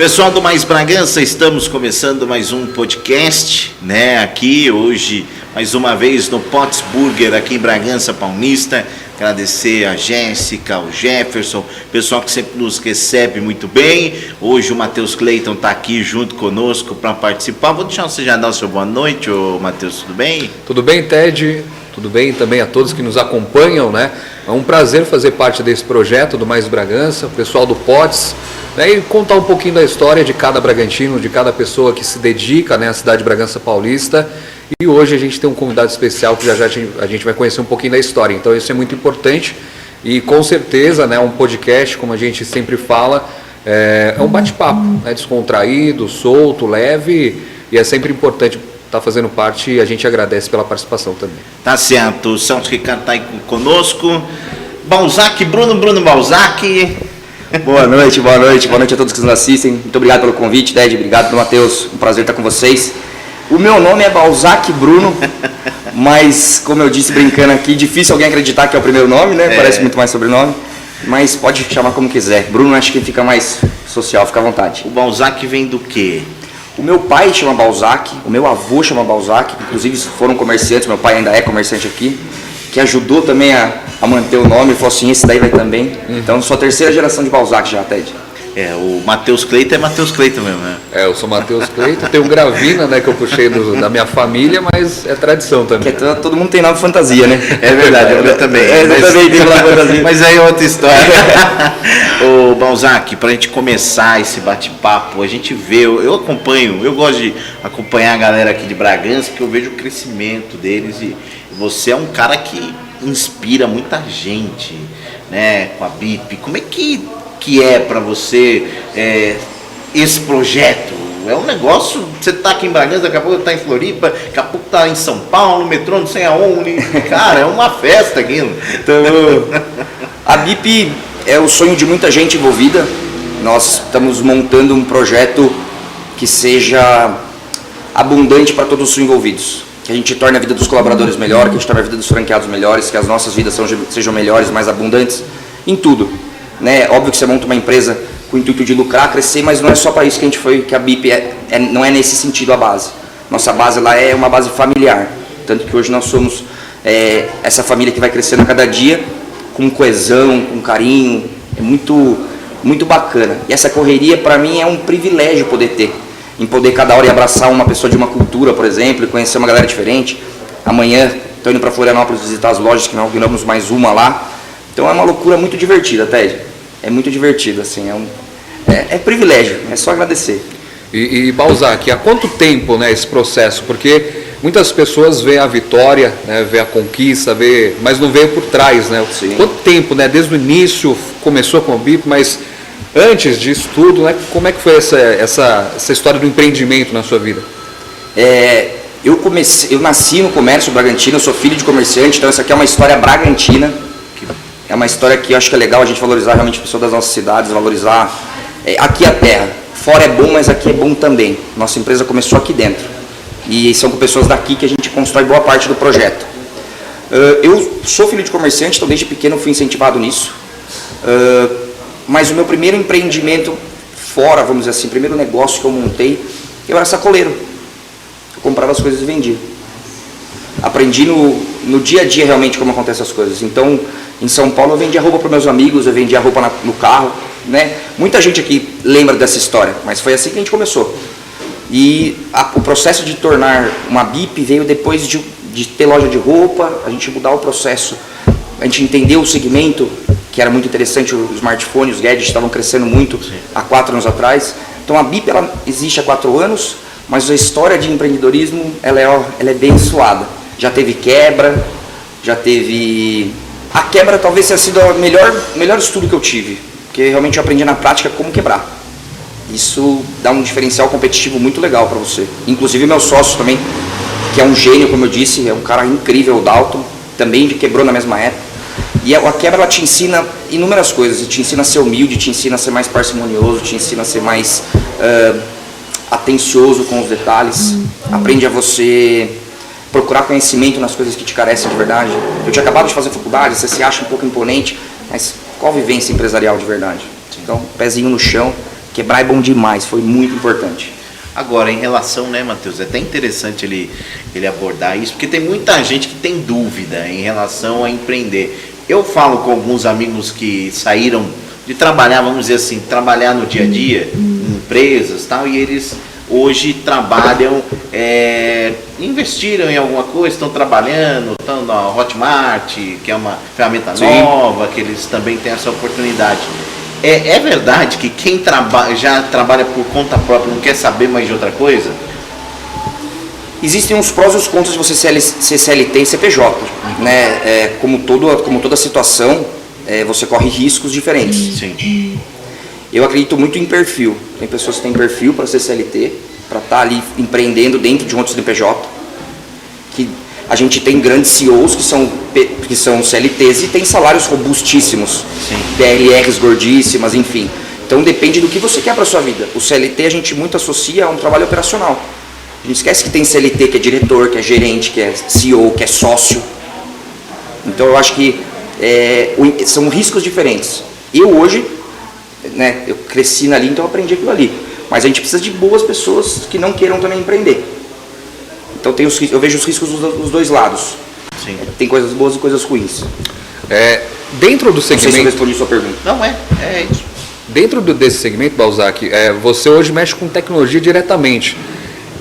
Pessoal do Mais Bragança, estamos começando mais um podcast, né? Aqui hoje, mais uma vez no Potts Burger, aqui em Bragança Paulista. Agradecer a Jéssica, o Jefferson, pessoal que sempre nos recebe muito bem. Hoje o Matheus Cleiton está aqui junto conosco para participar. Vou deixar você já dar o seu boa noite, ô Matheus, tudo bem? Tudo bem, Ted? Tudo bem também a todos que nos acompanham, né? É um prazer fazer parte desse projeto do Mais Bragança, o pessoal do Potts, né? E contar um pouquinho da história de cada bragantino, de cada pessoa que se dedica, né, à cidade de Bragança Paulista. E hoje a gente tem um convidado especial que já a gente vai conhecer um pouquinho da história. Então isso é muito importante e com certeza, né, um podcast, como a gente sempre fala, é um bate-papo, né, descontraído, solto, leve, e é sempre importante estar fazendo parte e a gente agradece pela participação também. Tá certo, o Santos Ricardo está aí conosco. Balzac, Bruno Balzac. Boa noite a todos que nos assistem. Muito obrigado pelo convite, Ted, obrigado, Matheus, um prazer estar com vocês. O meu nome é Balzac Bruno, mas como eu disse brincando aqui, difícil alguém acreditar que é o primeiro nome, né? Parece muito mais sobrenome, mas pode chamar como quiser. Bruno acho que fica mais social, fica à vontade. O Balzac vem do quê? O meu pai chama Balzac, o meu avô chama Balzac, inclusive foram comerciantes, meu pai ainda é comerciante aqui, que ajudou também a manter o nome, falou assim, esse daí vai também. Então sou a terceira geração de Balzac já, Ted. O Matheus Cleiton é Matheus Cleiton mesmo, né? Eu sou Matheus Cleiton, tenho Gravina, né, que eu puxei da minha família, mas é tradição também. Todo mundo tem nome de fantasia, né? É verdade, eu também. Eu também tenho nome de fantasia. Mas aí é outra história. Ô Balzac, pra gente começar esse bate-papo, a gente vê, eu gosto de acompanhar a galera aqui de Bragança, que eu vejo o crescimento deles e você é um cara que inspira muita gente, né, com a BIP. Como é que é para você esse projeto? É um negócio, você tá aqui em Bragança, daqui a pouco tá em Floripa, daqui a pouco tá em São Paulo, metrô não sei aonde, cara, é uma festa aquilo. Então, a BIP é o sonho de muita gente envolvida. Nós estamos montando um projeto que seja abundante para todos os envolvidos, que a gente torne a vida dos colaboradores melhor, que a gente torne a vida dos franqueados melhores, que as nossas vidas sejam melhores, mais abundantes em tudo. Né? Óbvio que você monta uma empresa com o intuito de lucrar, crescer, mas não é só para isso que a gente foi, que a BIP não é nesse sentido a base. Nossa base lá é uma base familiar, tanto que hoje nós somos essa família que vai crescendo a cada dia com coesão, com carinho, é muito, muito bacana. E essa correria para mim é um privilégio poder ter, em poder cada hora ir abraçar uma pessoa de uma cultura, por exemplo, e conhecer uma galera diferente. Amanhã estou indo para Florianópolis visitar as lojas, que nós inauguramos mais uma lá. Então é uma loucura muito divertida, Ted. É muito divertido, assim, é privilégio, é só agradecer. E Balzac, há quanto tempo, né, esse processo? Porque muitas pessoas veem a vitória, né, vê a conquista, mas não vê por trás, né? Sim. Quanto tempo, né? Desde o início começou com o BIP, mas antes disso tudo, né, como é que foi essa história do empreendimento na sua vida? Eu nasci no comércio bragantino, eu sou filho de comerciante, então essa aqui é uma história bragantina. É uma história que eu acho que é legal a gente valorizar realmente a pessoa das nossas cidades, valorizar aqui a terra. Fora é bom, mas aqui é bom também. Nossa empresa começou aqui dentro. E são com pessoas daqui que a gente constrói boa parte do projeto. Eu sou filho de comerciante, então desde pequeno fui incentivado nisso. Mas o meu primeiro empreendimento fora, vamos dizer assim, o primeiro negócio que eu montei, eu era sacoleiro. Eu comprava as coisas e vendia. Aprendi no dia a dia realmente como acontecem as coisas. Então, em São Paulo eu vendia roupa para meus amigos, eu vendia roupa no carro, né? Muita gente aqui lembra dessa história, mas foi assim que a gente começou. E o processo de tornar uma BIP veio depois de ter loja de roupa, a gente mudar o processo, a gente entendeu o segmento, que era muito interessante, o smartphone, os gadgets estavam crescendo muito há 4 anos atrás. Então a BIP ela existe há 4 anos, mas a história de empreendedorismo ela é bem suada. Já teve quebra, já teve... A quebra talvez tenha sido o melhor estudo que eu tive, porque realmente eu aprendi na prática como quebrar. Isso dá um diferencial competitivo muito legal para você. Inclusive meu sócio também, que é um gênio, como eu disse, é um cara incrível, o Dalton, também quebrou na mesma época. E a quebra ela te ensina inúmeras coisas, te ensina a ser humilde, te ensina a ser mais parcimonioso, te ensina a ser mais atencioso com os detalhes, aprende a você procurar conhecimento nas coisas que te carecem de verdade. Eu tinha acabado de fazer faculdade, você se acha um pouco imponente, mas qual vivência empresarial de verdade? Então, pezinho no chão, Quebrar é bom demais, foi muito importante. Agora, em relação, né, Matheus, é até interessante ele abordar isso, porque tem muita gente que tem dúvida em relação a empreender. Eu falo com alguns amigos que saíram de trabalhar, vamos dizer assim, trabalhar no dia a dia, em empresas e tal, e eles hoje trabalham, investiram em alguma coisa, estão trabalhando, estão na Hotmart, que é uma ferramenta nova, que eles também têm essa oportunidade. É verdade que quem já trabalha por conta própria não quer saber mais de outra coisa? Existem os prós e os contras de você ser CLT e CPJ. Né? Como toda situação, você corre riscos diferentes. Sim. Eu acredito muito em perfil. Tem pessoas que têm perfil para ser CLT, para estar ali empreendendo dentro de um outro CNPJ. Que a gente tem grandes CEOs que são CLTs e tem salários robustíssimos. Sim. PLRs gordíssimas, enfim. Então depende do que você quer para sua vida. O CLT a gente muito associa a um trabalho operacional. A gente esquece que tem CLT que é diretor, que é gerente, que é CEO, que é sócio. Então eu acho que são riscos diferentes. Eu hoje, né, eu cresci ali, então eu aprendi aquilo ali. Mas a gente precisa de boas pessoas que não queiram também empreender. Então eu vejo os riscos dos dois lados. Sim. Tem coisas boas e coisas ruins. Dentro do Não sei se eu segmento... respondi sua pergunta. Não é isso. Dentro desse segmento, Balzac, você hoje mexe com tecnologia diretamente.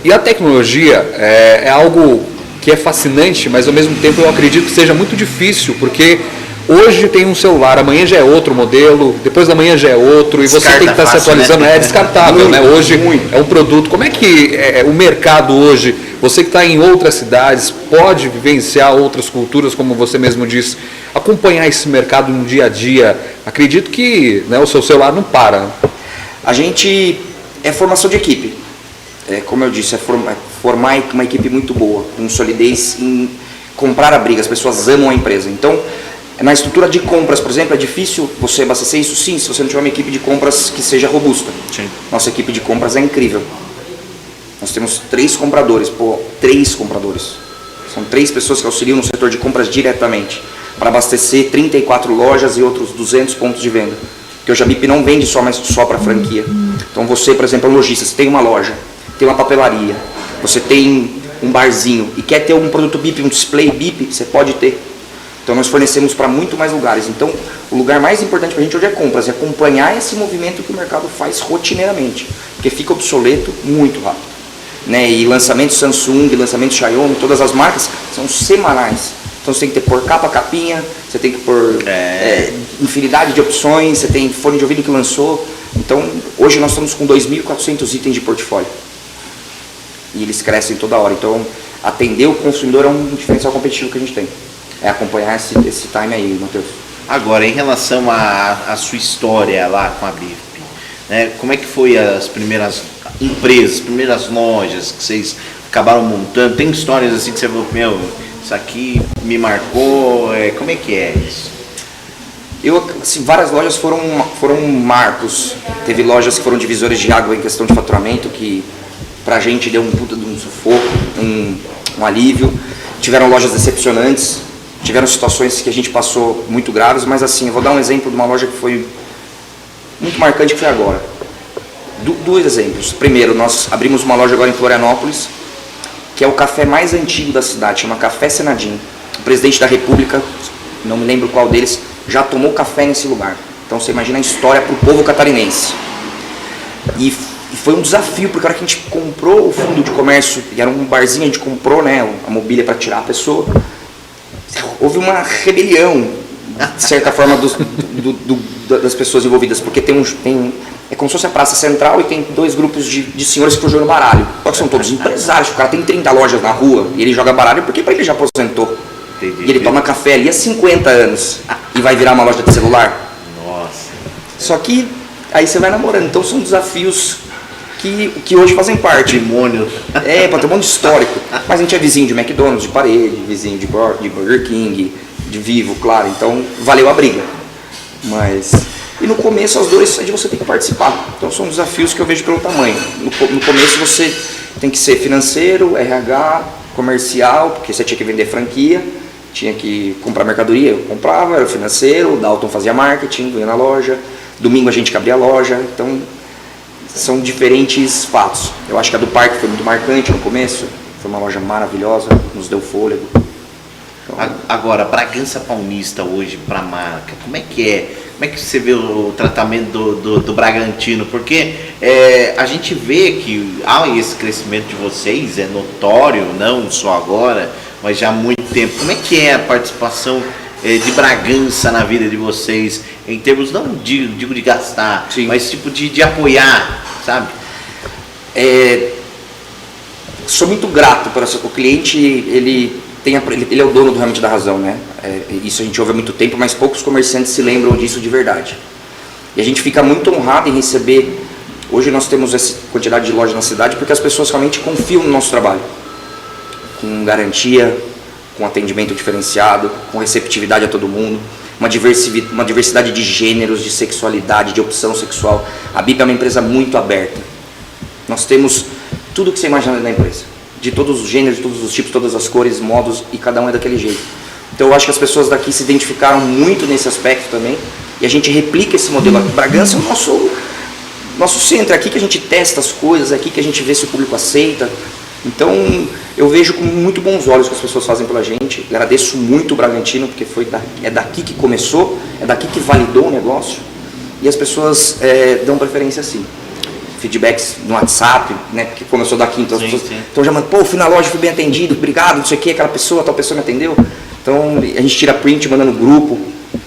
E a tecnologia é algo que é fascinante, mas ao mesmo tempo eu acredito que seja muito difícil, porque hoje tem um celular, amanhã já é outro modelo, depois da manhã já é outro, e você tem que estar se atualizando, né? É descartável, né? Hoje é um produto. Como é que o mercado hoje, você que está em outras cidades, pode vivenciar outras culturas, como você mesmo disse, acompanhar esse mercado no dia a dia? Acredito que, né, o seu celular não para. A gente é formação de equipe. Como eu disse, formar uma equipe muito boa, com solidez em comprar a briga. As pessoas amam a empresa. Então, na estrutura de compras, por exemplo, é difícil você abastecer isso, sim, se você não tiver uma equipe de compras que seja robusta. Sim. Nossa equipe de compras é incrível. Nós temos 3 compradores. 3 compradores. São 3 pessoas que auxiliam no setor de compras diretamente, para abastecer 34 lojas e outros 200 pontos de venda. Porque hoje a BIP não vende só para franquia. Então você, por exemplo, é um lojista, você tem uma loja, tem uma papelaria, você tem um barzinho e quer ter um produto BIP, um display BIP, você pode ter. Então nós fornecemos para muito mais lugares. Então o lugar mais importante para a gente hoje é compras, é acompanhar esse movimento que o mercado faz rotineiramente, porque fica obsoleto muito rápido. Né? E lançamentos Samsung, lançamentos Xiaomi, todas as marcas são semanais. Então você tem que ter por capa, capinha, você tem que pôr infinidade de opções, você tem fone de ouvido que lançou. Então hoje nós estamos com 2.400 itens de portfólio. E eles crescem toda hora. Então atender o consumidor é um diferencial competitivo que a gente tem. É acompanhar esse time aí, Matheus. Agora, em relação à sua história lá com a BIP, né, como é que foi as primeiras empresas, as primeiras lojas que vocês acabaram montando? Tem histórias assim que você falou, isso aqui me marcou, como é que é isso? Várias lojas foram marcos. Teve lojas que foram divisores de água em questão de faturamento, que pra gente deu um puta de um sufoco, um alívio. Tiveram lojas decepcionantes, tiveram situações que a gente passou muito graves, mas assim, eu vou dar um exemplo de uma loja que foi muito marcante, que foi agora. Dois exemplos. Primeiro, nós abrimos uma loja agora em Florianópolis, que é o café mais antigo da cidade, chama Café Senadim. O presidente da República, não me lembro qual deles, já tomou café nesse lugar. Então você imagina a história para o povo catarinense. E foi um desafio, porque a hora que a gente comprou o fundo de comércio, e era um barzinho, a gente comprou, né, a mobília para tirar a pessoa, houve uma rebelião, de certa forma, das pessoas envolvidas, porque é como se fosse a praça central e tem 2 grupos de senhores que estão jogando baralho. Só que são todos empresários, o cara tem 30 lojas na rua e ele joga baralho porque para ele já aposentou. Entendi. E ele toma café ali há 50 anos e vai virar uma loja de celular. Nossa. Só que aí você vai namorando, então são desafios que hoje fazem parte. Patrimônio. Patrimônio histórico. Mas a gente é vizinho de McDonald's, de parede, vizinho de Burger King, de Vivo, claro. Então valeu a briga. E no começo as dores é de você ter que participar. Então são desafios que eu vejo pelo tamanho. No começo você tem que ser financeiro, RH, comercial, porque você tinha que vender franquia, tinha que comprar mercadoria, eu comprava, era financeiro, o Dalton fazia marketing, ia na loja. Domingo a gente que abria a loja. Então são diferentes fatos. Eu acho que a do parque foi muito marcante no começo, foi uma loja maravilhosa, nos deu fôlego. Agora, Bragança Paulista hoje para a marca, como é que é? Como é que você vê o tratamento do Bragantino? Porque a gente vê que esse crescimento de vocês é notório, não só agora, mas já há muito tempo. Como é que é a participação de Bragança na vida de vocês, em termos, não digo de gastar, sim, mas tipo de apoiar, sabe? Sou muito grato por o cliente, ele é o dono realmente da razão, né? Isso a gente ouve há muito tempo, mas poucos comerciantes se lembram disso de verdade. E a gente fica muito honrado em receber. Hoje nós temos essa quantidade de lojas na cidade porque as pessoas realmente confiam no nosso trabalho, com garantia, com atendimento diferenciado, com receptividade a todo mundo, uma diversidade de gêneros, de sexualidade, de opção sexual. A BIP é uma empresa muito aberta. Nós temos tudo que você imagina na empresa, de todos os gêneros, todos os tipos, todas as cores, modos, e cada um é daquele jeito. Então eu acho que as pessoas daqui se identificaram muito nesse aspecto também, e a gente replica esse modelo aqui. Bragança é o nosso centro, é aqui que a gente testa as coisas, é aqui que a gente vê se o público aceita. Então eu vejo com muito bons olhos o que as pessoas fazem pela gente. Agradeço muito o Bragantino, porque é daqui que começou, é daqui que validou o negócio, e as pessoas dão preferência assim. Feedbacks no WhatsApp, né, porque começou daqui, então as pessoas estão já mandando, fui na loja, fui bem atendido, obrigado, não sei o que, aquela pessoa, tal pessoa me atendeu. Então a gente tira print, manda no grupo,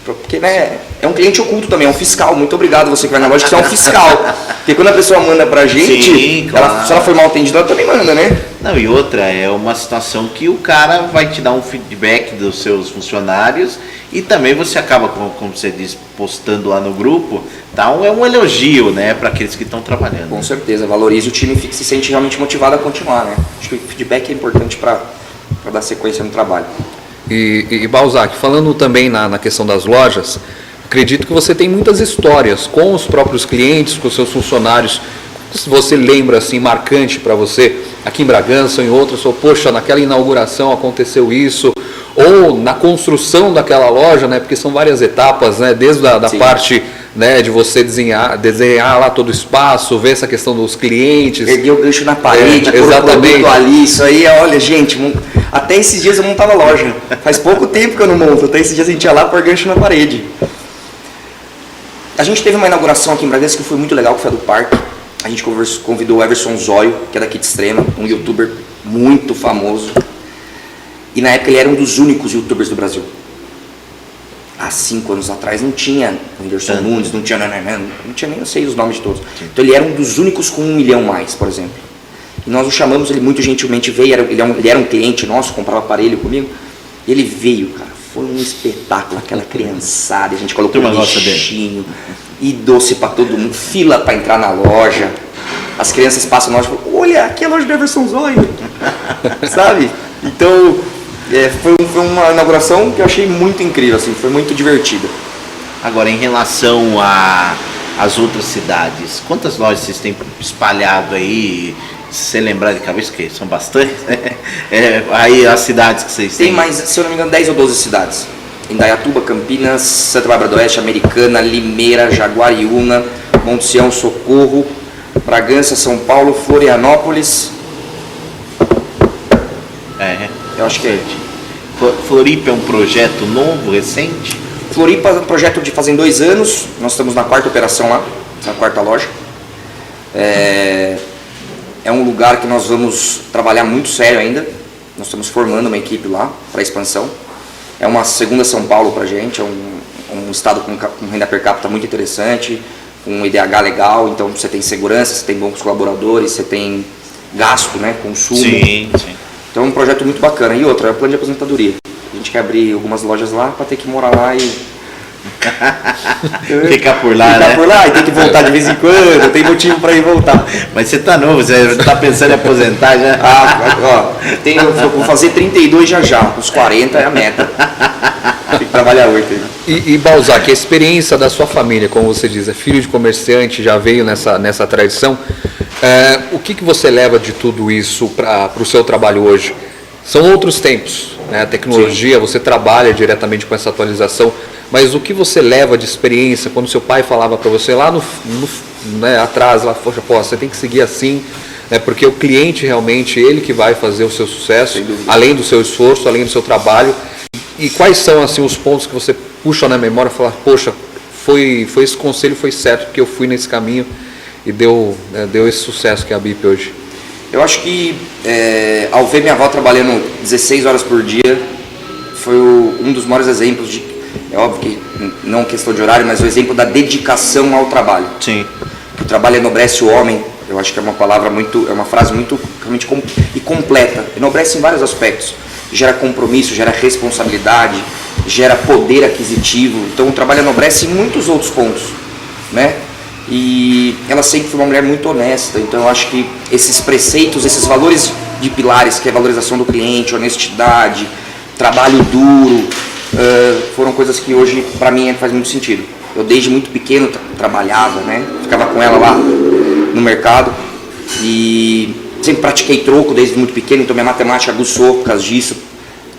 porque né, é um cliente oculto também, é um fiscal. Muito obrigado você que vai na loja, que você é um fiscal. Porque quando a pessoa manda pra gente, sim, claro, se ela foi mal atendida, ela também manda, né? Não, e outra, é uma situação que o cara vai te dar um feedback dos seus funcionários, e também você acaba, como você disse, postando lá no grupo. Então é um elogio, né, para aqueles que estão trabalhando. Com certeza, valoriza o time e se sente realmente motivado a continuar, né? Acho que o feedback é importante para dar sequência no trabalho. E Balzac, falando também na questão das lojas, acredito que você tem muitas histórias com os próprios clientes, com os seus funcionários. Se você lembra assim, marcante para você, aqui em Bragança ou em outras, ou poxa, naquela inauguração aconteceu isso, ou na construção daquela loja, né? Porque são várias etapas, né? Desde a parte, né, de você desenhar lá todo o espaço, ver essa questão dos clientes. Erguer o gancho na parede, pôr o produto ali, isso aí, olha, gente, até esses dias eu montava loja. Faz pouco tempo que eu não monto, até esses dias a gente ia lá pôr gancho na parede. A gente teve uma inauguração aqui em Bragança que foi muito legal, que foi a do parque. A gente convidou o Everson Zóio, que é daqui de Extrema, um youtuber muito famoso. E na época ele era um dos únicos youtubers do Brasil. Há 5 anos atrás não tinha Whindersson Nunes, não tinha nem, eu sei os nomes de todos. Então ele era um dos únicos com 1 milhão mais, por exemplo. E nós o chamamos, ele muito gentilmente veio, ele era um cliente nosso, comprava aparelho comigo. E ele veio, cara, foi um espetáculo, aquela criançada, a gente colocou um bichinho e doce pra todo mundo, fila pra entrar na loja. As crianças passam na loja e falam, olha, aqui é a loja do Everson Zóio, sabe? Então foi uma inauguração que eu achei muito incrível, assim, foi muito divertida. Agora, em relação às outras cidades, quantas lojas vocês têm espalhado aí? Se você lembrar de cabeça, que são bastante, né? Aí as cidades que vocês têm. Tem mais, se eu não me engano, 10 ou 12 cidades. Indaiatuba, Campinas, Santa Bárbara do Oeste, Americana, Limeira, Jaguariúna, Monte Sião, Socorro, Bragança, São Paulo, Florianópolis. Eu acho que é. Floripa é um projeto novo, recente? Floripa é um projeto de fazem 2 anos. Nós estamos na 4ª operação lá, na 4ª loja. É um lugar que nós vamos trabalhar muito sério ainda. Nós estamos formando uma equipe lá para expansão. É uma segunda São Paulo para a gente, é um estado com renda per capita muito interessante, com um IDH legal, então você tem segurança, você tem bons colaboradores, você tem gasto, né, consumo. Sim. Então é um projeto muito bacana. E outra, é o plano de aposentadoria. A gente quer abrir algumas lojas lá para ter que morar lá e ficar por lá, ficar por lá e tem que voltar de vez em quando, tem motivo para ir voltar. Mas você tá novo, você está pensando em aposentar já? Vou fazer 32 já, os 40 é a meta. Tem que trabalhar 8. E Balzac, a experiência da sua família, como você diz, é filho de comerciante, já veio nessa tradição. O que você leva de tudo isso para o seu trabalho hoje? São outros tempos, né? A tecnologia, você trabalha diretamente com essa atualização, mas o que você leva de experiência quando seu pai falava para você lá no né, atrás, lá, poxa, pô, você tem que seguir assim, né, porque o cliente realmente, ele que vai fazer o seu sucesso, além do seu esforço, além do seu trabalho. E quais são assim os pontos que você puxa na memória e fala, poxa, foi esse conselho foi certo, porque eu fui nesse caminho e deu esse sucesso que é a BIP hoje? Eu acho que ao ver minha avó trabalhando 16 horas por dia, foi um dos maiores exemplos de, é óbvio que não questão de horário, mas o exemplo da dedicação ao trabalho. Sim. O trabalho enobrece o homem, eu acho que é uma palavra muito, é uma frase muito realmente e completa. Enobrece em vários aspectos. Gera compromisso, gera responsabilidade, gera poder aquisitivo. Então o trabalho enobrece em muitos outros pontos, né? E ela sempre foi uma mulher muito honesta. Então eu acho que esses preceitos, esses valores de pilares, que é a valorização do cliente, honestidade, trabalho duro, foram coisas que hoje para mim faz muito sentido. Eu desde muito pequeno trabalhava, né? Ficava com ela lá no mercado e sempre pratiquei troco desde muito pequeno, então minha matemática aguçou por causa disso,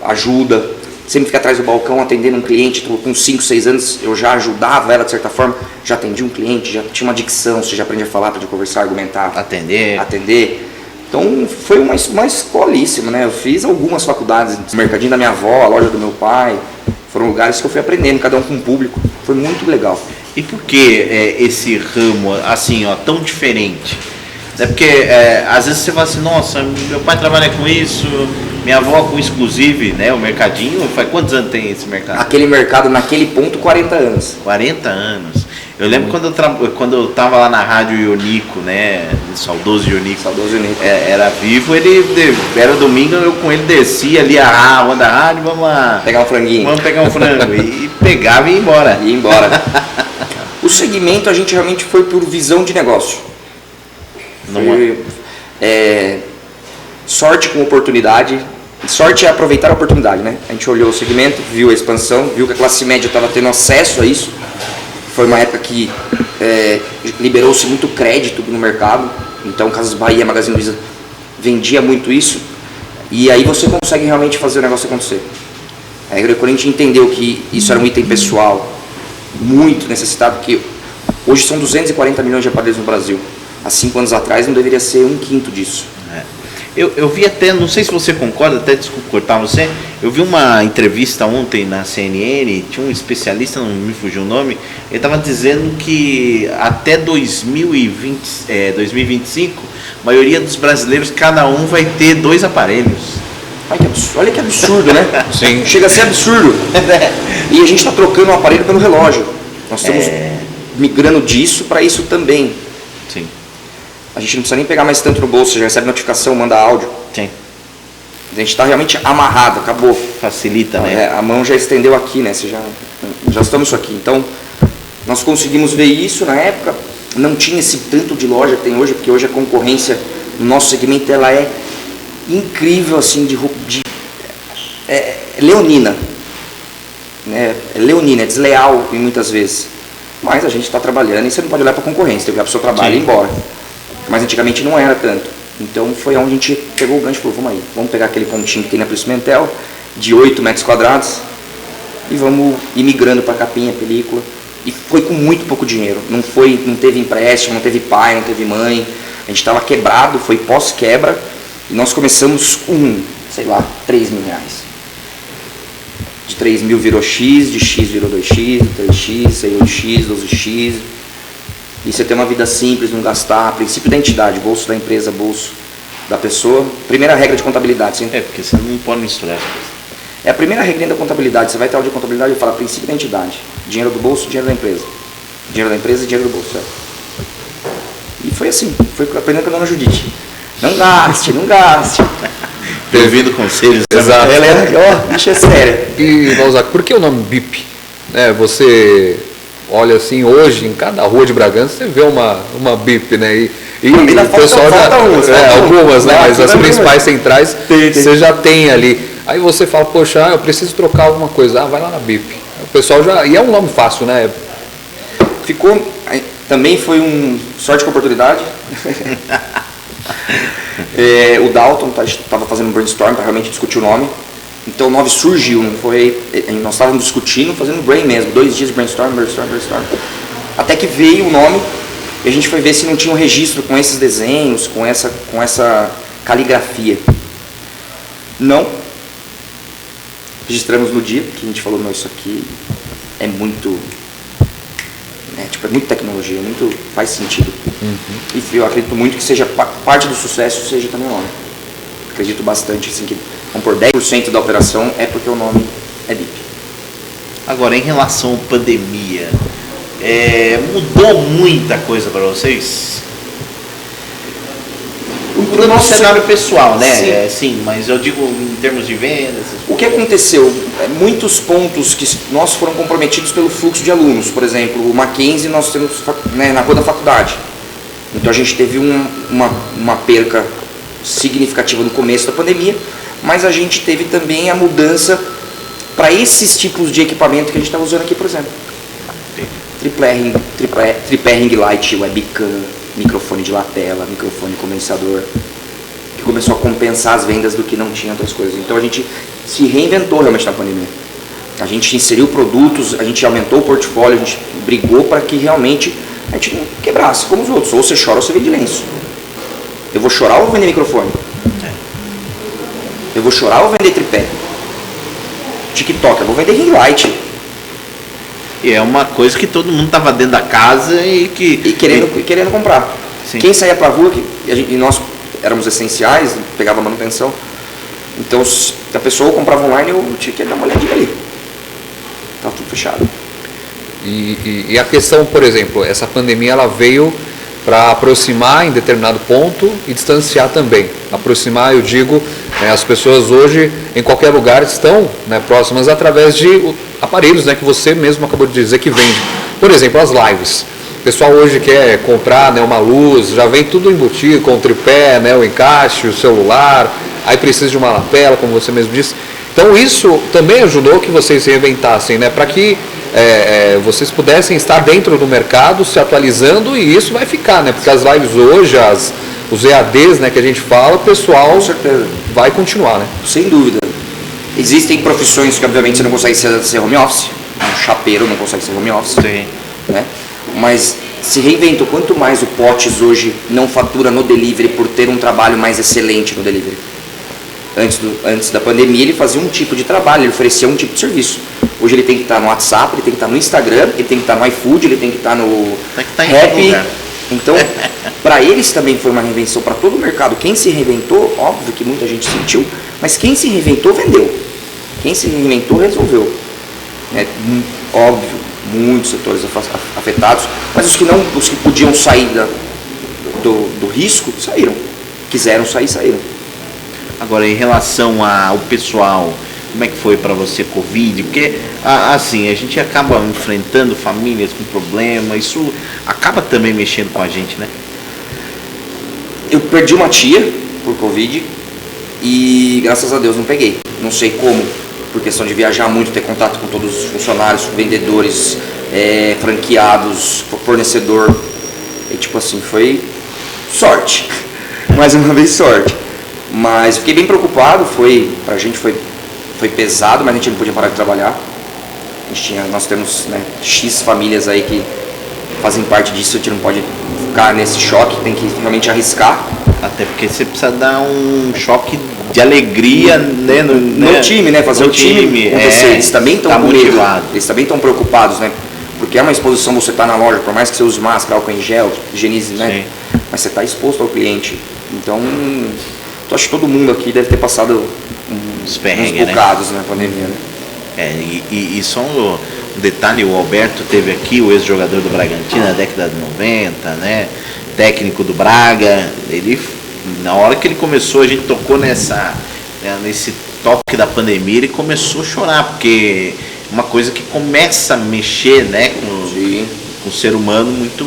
ajuda. Sempre fiquei atrás do balcão atendendo um cliente, com 5, 6 anos eu já ajudava ela de certa forma, já atendia um cliente, já tinha uma dicção, você já aprende a falar, aprende a conversar, argumentar, atender. Então foi uma escolíssima, né? Eu fiz algumas faculdades, o mercadinho da minha avó, a loja do meu pai, foram lugares que eu fui aprendendo, cada um com um público, foi muito legal. E por que esse ramo assim, ó, tão diferente? É porque às vezes você fala assim, nossa, meu pai trabalha com isso, minha avó com exclusive, né? O mercadinho, faz quantos anos tem esse mercado? Aquele mercado, naquele ponto, 40 anos. 40 anos. Eu lembro quando eu tava lá na rádio Ionico, né? Saudoso Ionico. Era vivo, ele era domingo, eu com ele descia ali a rua da rádio, vamos lá. Pegar um franguinho. Vamos pegar um frango. E pegava e ia embora. O segmento a gente realmente foi por visão de negócio. Sorte com oportunidade. Sorte é aproveitar a oportunidade, né? A gente olhou o segmento, viu a expansão, viu que a classe média estava tendo acesso a isso. Foi uma época que liberou-se muito crédito no mercado. Então, Casas Bahia, Magazine Luiza vendia muito isso. E aí você consegue realmente fazer o negócio acontecer. Aí, quando a gente entendeu que isso era um item pessoal muito necessitado, porque hoje são 240 milhões de aparelhos no Brasil. Há 5 anos atrás não deveria ser 1/5 disso. Eu vi até, não sei se você concorda, até desculpa cortar você, eu vi uma entrevista ontem na CNN, tinha um especialista, não me fugiu o nome, ele estava dizendo que até 2025, a maioria dos brasileiros, cada um vai ter 2 aparelhos. Olha que absurdo, né? Sim. Chega a ser absurdo. E a gente está trocando o aparelho pelo relógio. Nós estamos migrando disso para isso também. Sim. A gente não precisa nem pegar mais tanto no bolso, você já recebe notificação, manda áudio. Sim. A gente está realmente amarrado, acabou. Facilita, né? A mão já estendeu aqui, né? Já estamos isso aqui. Então, nós conseguimos ver isso na época. Não tinha esse tanto de loja que tem hoje, porque hoje a concorrência no nosso segmento ela é incrível, assim, leonina. É leonina, é desleal em muitas vezes. Mas a gente está trabalhando e você não pode olhar para a concorrência, tem que olhar para o seu trabalho e ir embora. Mas antigamente não era tanto. Então foi onde a gente pegou o gancho e falou, vamos aí, vamos pegar aquele pontinho que tem na Pimentel, de 8 metros quadrados, e vamos ir migrando para capinha, película. E foi com muito pouco dinheiro. Não teve empréstimo, não teve pai, não teve mãe. A gente estava quebrado, foi pós-quebra, e nós começamos com, sei lá, 3 mil reais. De 3 mil virou X, de X virou 2X, 3X, saiu de X, 12X. E você ter uma vida simples, não gastar, princípio da entidade, bolso da empresa, bolso da pessoa. Primeira regra de contabilidade. Sim? Porque você não pode misturar as coisas. É a primeira regra da contabilidade. Você vai ter aula de contabilidade e fala princípio da entidade. Dinheiro do bolso, dinheiro da empresa. Dinheiro da empresa e dinheiro do bolso. Certo? E foi assim, foi aprendendo com a dona Judite. Não gaste, não gaste. Ouvindo conselhos. Exato. Ela era, bicho, é séria. E, Valzac, por que o nome BIP? Você olha assim, hoje, em cada rua de Bragança, você vê uma BIP, né? E o pessoal já... algumas, né? Mas as principais centrais, você já tem ali. Aí você fala, poxa, eu preciso trocar alguma coisa. Vai lá na BIP. O pessoal já... E é um nome fácil, né? Ficou... Também foi sorte com oportunidade. O Dalton estava fazendo um brainstorm para realmente discutir o nome. Então o nome surgiu, não foi? Nós estávamos discutindo, fazendo brain mesmo, 2 dias de brainstorm. Até que veio o nome E a gente foi ver se não tinha um registro com esses desenhos, com essa caligrafia. Não. Registramos no dia, que a gente falou, não, isso aqui é muito... é muita tecnologia, faz sentido. E eu acredito muito que seja parte do sucesso seja também o nome. Acredito bastante, assim, que vamos por 10% da operação é porque o nome é BIP. Agora, em relação à pandemia, mudou muita coisa para vocês? No nosso cenário pessoal, né? Sim, mas eu digo em termos de vendas. O que aconteceu? Muitos pontos que nós foram comprometidos pelo fluxo de alunos. Por exemplo, o Mackenzie nós temos, né, na rua da faculdade. Então a gente teve uma perca significativa no começo da pandemia, mas a gente teve também a mudança para esses tipos de equipamento que a gente está usando aqui, por exemplo. Tripé ring light, webcam, microfone de lapela, microfone condensador, que começou a compensar as vendas do que não tinha outras coisas. Então a gente se reinventou realmente na pandemia. A gente inseriu produtos, a gente aumentou o portfólio, a gente brigou para que realmente a gente não quebrasse como os outros. Ou você chora ou você vende lenço. Eu vou chorar ou vou vender microfone? Eu vou chorar ou vou vender tripé? TikTok, eu vou vender ring light. E é uma coisa que todo mundo estava dentro da casa e querendo comprar. Sim. Quem saía para a rua, e nós éramos essenciais, pegava manutenção. Então, se a pessoa comprava online, eu tinha que dar uma olhadinha ali. Estava tudo fechado. E a questão, por exemplo, essa pandemia ela veio para aproximar em determinado ponto e distanciar também. Aproximar, eu digo, as pessoas hoje em qualquer lugar estão, né, próximas através de aparelhos, né, que você mesmo acabou de dizer que vende. Por exemplo, as lives. O pessoal hoje quer comprar, né, uma luz, já vem tudo embutido com o tripé, né, o encaixe, o celular, aí precisa de uma lapela, como você mesmo disse. Então isso também ajudou que vocês se reinventassem, né, para que vocês pudessem estar dentro do mercado, se atualizando, e isso vai ficar, né? Porque as lives hoje, os EADs, né, que a gente fala, o pessoal com certeza vai continuar, né? Sem dúvida. Existem profissões que obviamente você não consegue ser home office. Um chapeiro não consegue ser home office. Sim. Né? Mas se reinventou. Quanto mais o Potts hoje não fatura no delivery por ter um trabalho mais excelente no delivery. Antes da pandemia ele fazia um tipo de trabalho, ele oferecia um tipo de serviço. Hoje ele tem que estar no WhatsApp, ele tem que estar no Instagram, ele tem que estar no iFood, ele tem que estar no Happy. Então, para eles também foi uma reinvenção, para todo o mercado. Quem se reinventou, óbvio que muita gente sentiu, mas quem se reinventou, vendeu. Quem se reinventou, resolveu. É óbvio, muitos setores afetados, mas os que podiam sair do risco, saíram. Quiseram sair, saíram. Agora, em relação ao pessoal, como é que foi para você Covid? Porque, assim, a gente acaba enfrentando famílias com problema, isso acaba também mexendo com a gente, né? Eu perdi uma tia por Covid e, graças a Deus, não peguei. Não sei como, por questão de viajar muito, ter contato com todos os funcionários, vendedores, franqueados, fornecedor. E, tipo assim, foi sorte. Mais uma vez, sorte. Mas fiquei bem preocupado, pra gente foi pesado, mas a gente não podia parar de trabalhar. Nós temos, né, X famílias aí que fazem parte disso, a gente não pode ficar nesse choque, tem que realmente arriscar. Até porque você precisa dar um choque de alegria, né, no time, né? Fazer o time acontecer. Eles também estão motivados. Eles também estão preocupados, né? Porque é uma exposição, você está na loja, por mais que você use máscara, álcool em gel, higienize, né? Mas você está exposto ao cliente. Então, eu acho que todo mundo aqui deve ter passado uns bocados, né, na pandemia, né? E só um detalhe, o Alberto teve aqui, o ex-jogador do Bragantino na década de 90, né? Técnico do Braga. Ele, na hora que ele começou, a gente tocou nesse toque da pandemia, ele começou a chorar, porque é uma coisa que começa a mexer, né, com o ser humano muito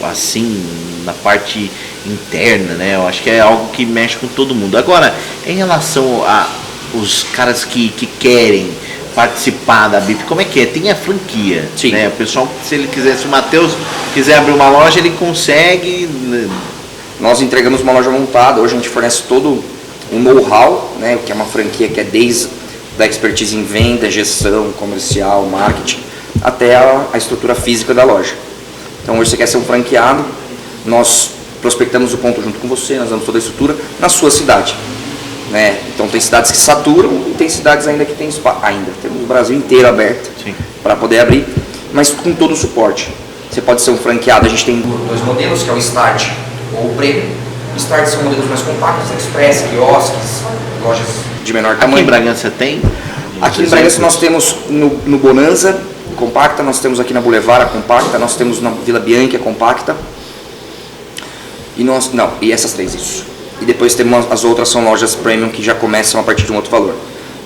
assim, na parte interna, né? Eu acho que é algo que mexe com todo mundo. Agora, em relação a os caras que querem participar da BIP, como é que é? Tem a franquia, né? O pessoal, se ele quiser, se o Matheus quiser abrir uma loja, ele consegue. Nós entregamos uma loja montada, hoje a gente fornece todo um know-how, né? Que é uma franquia que é desde da expertise em venda, gestão, comercial, marketing, até a estrutura física da loja. Então hoje você quer ser um franqueado, nós prospectamos o ponto junto com você, nós damos toda a estrutura na sua cidade. Né? Então tem cidades que saturam e tem cidades ainda que tem espaço. Ainda temos o Brasil inteiro aberto para poder abrir, mas com todo o suporte. Você pode ser um franqueado, a gente tem 2 modelos, que é o Start ou o Premium. O Start são modelos mais compactos, express, quiosques, lojas de menor tamanho. Aqui em Bragança tem? Aqui em Bragança nós temos no Bonanza compacta, nós temos aqui na Boulevard a compacta, nós temos na Vila Bianchi a compacta. E essas 3, isso. E depois temos as outras, são lojas premium que já começam a partir de um outro valor.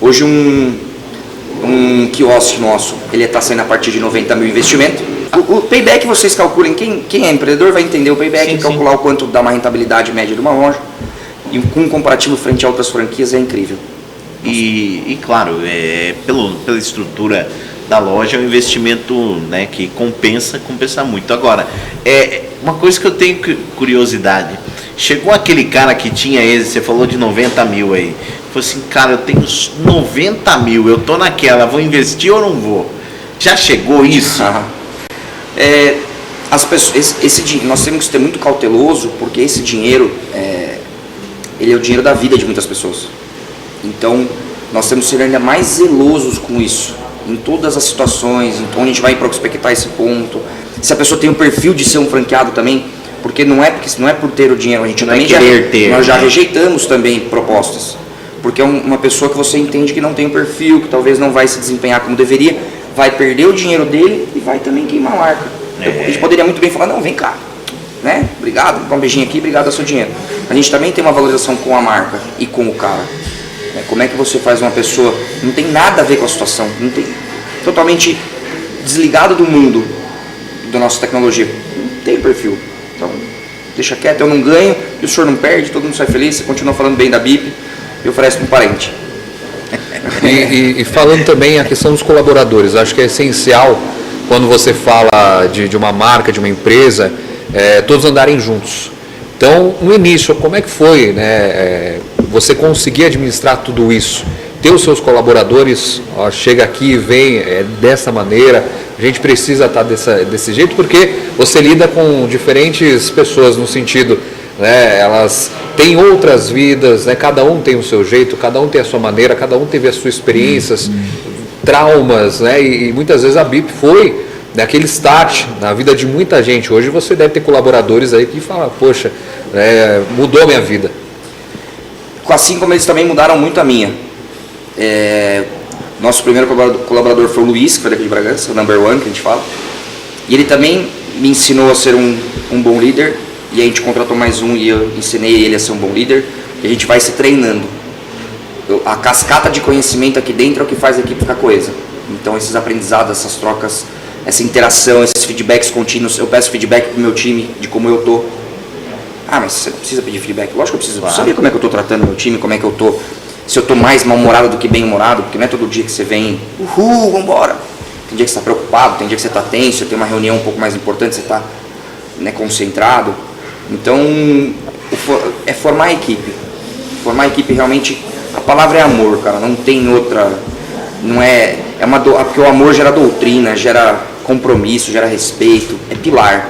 Hoje um quiosque nosso, ele está saindo a partir de 90 mil investimento. O payback vocês calculem, quem é empreendedor vai entender o payback e calcular o quanto dá uma rentabilidade média de uma loja. E com um comparativo frente a outras franquias é incrível. E claro, pela estrutura da loja é um investimento, né, que compensa muito. Agora, uma coisa que eu tenho curiosidade, chegou aquele cara que tinha você falou de 90 mil aí, falou assim, cara, eu tenho 90 mil, eu tô naquela, vou investir ou não vou? Já chegou isso? As pessoas, nós temos que ser muito cauteloso, porque esse dinheiro, ele é o dinheiro da vida de muitas pessoas. Então, nós temos que ser ainda mais zelosos com isso, em todas as situações, então a gente vai prospectar esse ponto. Se a pessoa tem o perfil de ser um franqueado também, porque não é por ter o dinheiro, a gente não também nós já rejeitamos também propostas, porque é uma pessoa que você entende que não tem o perfil, que talvez não vai se desempenhar como deveria, vai perder o dinheiro dele e vai também queimar a marca. A gente poderia muito bem falar, não, vem cá, né? Obrigado, dá um beijinho aqui, obrigado ao seu dinheiro. A gente também tem uma valorização com a marca e com o cara. Como é que você faz uma pessoa, não tem nada a ver com a situação, não tem, totalmente desligado do mundo, da nossa tecnologia, não tem perfil. Então, deixa quieto, eu não ganho, e o senhor não perde, todo mundo sai feliz, você continua falando bem da BIP e oferece para um parente. E falando também a questão dos colaboradores, acho que é essencial quando você fala de uma marca, de uma empresa, todos andarem juntos. Então, no início, como é que foi, né, você conseguir administrar tudo isso? Ter os seus colaboradores, chega aqui e vem dessa maneira, a gente precisa estar desse jeito, porque você lida com diferentes pessoas no sentido, né, elas têm outras vidas, né, cada um tem o seu jeito, cada um tem a sua maneira, cada um teve as suas experiências, traumas, né, e muitas vezes a BIP foi aquele start na vida de muita gente. Hoje você deve ter colaboradores aí que falam, poxa, mudou a minha vida. Assim como eles também mudaram muito a minha. Nosso primeiro colaborador foi o Luiz, que foi daqui de Bragança, o number one que a gente fala. E ele também me ensinou a ser um bom líder. E a gente contratou mais um e eu ensinei ele a ser um bom líder. E a gente vai se treinando. A cascata de conhecimento aqui dentro é o que faz a equipe ficar coesa. Então esses aprendizados, essas trocas, essa interação, esses feedbacks contínuos. Eu peço feedback pro meu time de como eu tô. Ah, mas você não precisa pedir feedback. Lógico que eu preciso saber como é que eu tô tratando meu time, como é que eu tô. Se eu tô mais mal-humorado do que bem-humorado, porque não é todo dia que você vem, vambora. Tem dia que você tá preocupado, tem dia que você tá tenso, tem uma reunião um pouco mais importante, você tá, né, concentrado. Então, é formar a equipe. Formar a equipe realmente, a palavra é amor, cara, não tem outra. Não porque o amor gera doutrina, gera compromisso, gera respeito, é pilar.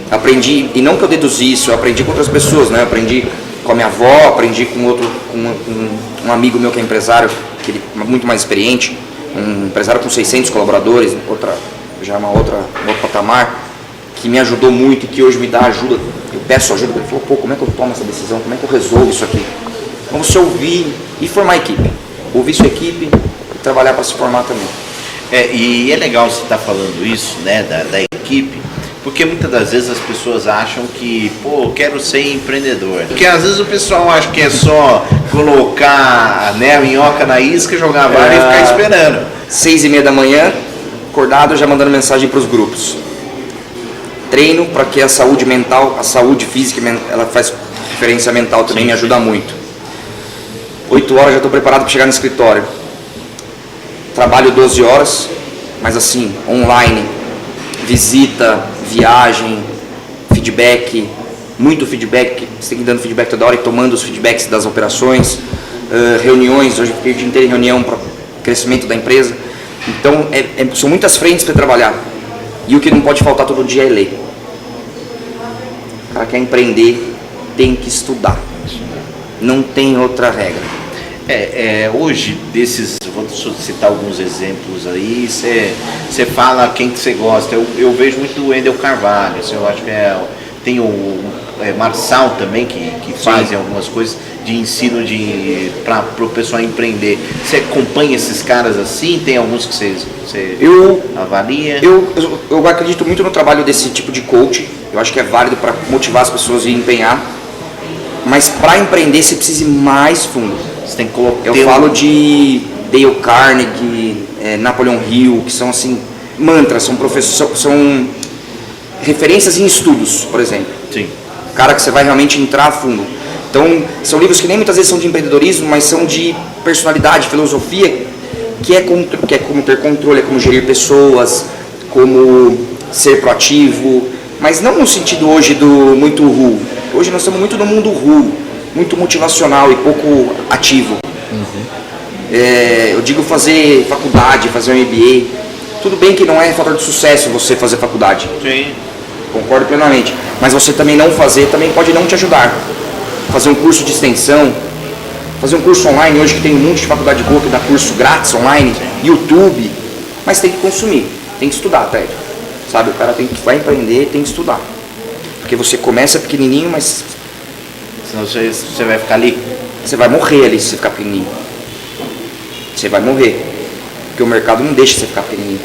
Aprendi, e não que eu deduzi isso, eu aprendi com outras pessoas, né? Eu aprendi com a minha avó, aprendi com um amigo meu que é empresário, que ele é muito mais experiente, um empresário com 600 colaboradores, já é um outro patamar, que me ajudou muito e que hoje me dá ajuda. Eu peço ajuda, ele falou, como é que eu tomo essa decisão, como é que eu resolvo isso aqui? Então você ouvir e formar a equipe, ouvir sua equipe e trabalhar para se formar também. E é legal você estar falando isso, né, da equipe, porque muitas das vezes as pessoas acham que, eu quero ser empreendedor. Porque às vezes o pessoal acha que é só colocar, né, a minhoca na isca, jogar a vara e ficar esperando. 6:30 da manhã, acordado, já mandando mensagem para os grupos. Treino para que a saúde mental, a saúde física, ela faz diferença mental também, me ajuda muito. 8 horas já estou preparado para chegar no escritório. Trabalho 12 horas, mas assim, online, visita, viagem, feedback, muito feedback, você tem que ir dando feedback toda hora e tomando os feedbacks das operações, reuniões, hoje eu fiquei o dia inteiro em reunião para crescimento da empresa. Então, são muitas frentes para trabalhar. E o que não pode faltar todo dia é ler. cara quer empreender, tem que estudar. Não tem outra regra. Hoje, vou citar alguns exemplos aí, você fala quem que você gosta. Eu vejo muito o Wendel Carvalho, assim, eu acho que tem o Marçal também, que fazem algumas coisas de ensino para o pessoal empreender. Você acompanha esses caras assim? Tem alguns que você avalia? Eu acredito muito no trabalho desse tipo de coach. Eu acho que é válido para motivar as pessoas a empenhar. Mas para empreender você precisa ir mais fundo. Você tem que colocar. Eu falo de Dale Carnegie, Napoleon Hill, que são assim mantras, são referências em estudos, por exemplo. Sim. Cara que você vai realmente entrar a fundo. Então, são livros que nem muitas vezes são de empreendedorismo, mas são de personalidade, filosofia, que é como ter controle, é como gerir pessoas, como ser proativo, mas não no sentido hoje do muito ru. Hoje nós estamos muito no mundo ru, muito motivacional e pouco ativo. Eu digo fazer faculdade, fazer um MBA. Tudo bem que não é fator de sucesso você fazer faculdade. Sim. Concordo plenamente. Mas você também não fazer também pode não te ajudar. Fazer um curso de extensão, fazer um curso online, hoje que tem um monte de faculdade boa que dá curso grátis online, YouTube, mas tem que consumir, tem que estudar, até. Sabe, o cara vai empreender, tem que estudar. Porque você começa pequenininho, mas senão você vai ficar ali. Você vai morrer ali se você ficar pequenininho. Você vai morrer. Porque o mercado não deixa você ficar pequenininho.